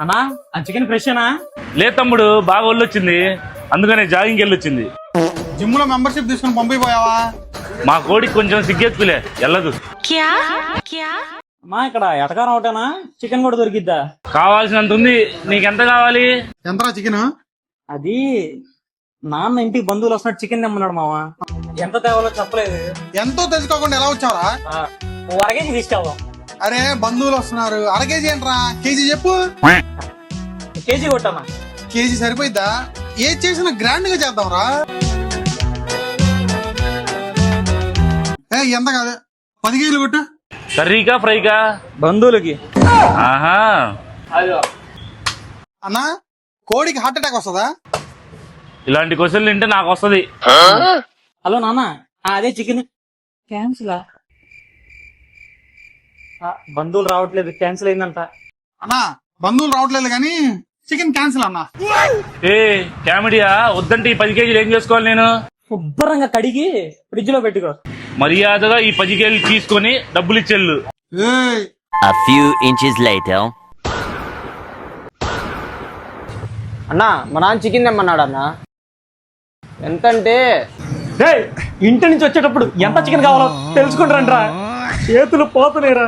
అన్నా ఆ చికెన్ ఫ్రెష్-ఏనా? లేదు తమ్ముడు, బాగా ఒళ్ళు వచ్చింది, అందుకనే జాగింగ్కి వెళ్ళొచ్చింది. జిమ్ లో మెంబర్షిప్ తీసుకుని పంపిపోయావా? మా కోడికి కొంచెం సిగ్గెత్తులే, వెళ్ళదు. అమ్మా ఇక్కడ ఎటకారం ఒకటేనా, చికెన్ కూడా దొరికిద్దా? కావాల్సినంత ఉంది, నీకెంత కావాలి? ఎంతరా చికెన్? అది నాన్న ఇంటికి బంధువులు వస్తున్నట్టు చికెన్ తెమ్మన్నాడు మావా. ఎంత తేవాలో చెప్పలేదు. ఎంతో తెలుసుకోకుండా ఎలా వచ్చావరా? ఓ అరగేజీ తీసుకెళ్దాం. అరే బంధువులు వస్తున్నారు, అర కేజీ ఏంట్రా, కేజీ చెప్పు. కేజీ కొట్టన్నా. కేజీ సరిపోయిద్దా? ఏది చేసినా గ్రాండ్ గా చేద్దాం రా. ఎంత కాదు, 10 కేజీలు కొట్టు. కర్రీకా ఫ్రైకా? బంధువులకి. ఆహా, అన్నా కోడికి హార్ట్ అటాక్ వస్తుందా? ఇలాంటి క్వశ్చన్లు తింటే నాకు వస్తది. హలో నాన్న, అదే చికెన్ క్యాన్సిల్. బంధువులు రావట్లేదు, క్యాన్సిల్ అయిందంట. అన్నా బంధువులు రావట్లేదు కానీ చికెన్ క్యాన్సిల్ అన్నా. ఏ కామెడీయా? వద్దంటే ఈ 10 కేజీలు ఏం చేసుకోవాలి నేను? శుభ్రంగా కడిగి ఫ్రిడ్జ్ లో పెట్టుకో. మర్యాదగా ఈ 10 కేజీలు తీసుకొని డబ్బులు ఇచ్చేళ్ళు. A few inches later. అన్నా మా నాన్న చికెన్ తెమ్మన్నాడు అన్న. ఎంతంటే ఇంటి నుంచి వచ్చేటప్పుడు ఎంత చికెన్ కావాలో తెలుసుకుంటారంట్రా, చేతులు పోతున్నాయిరా.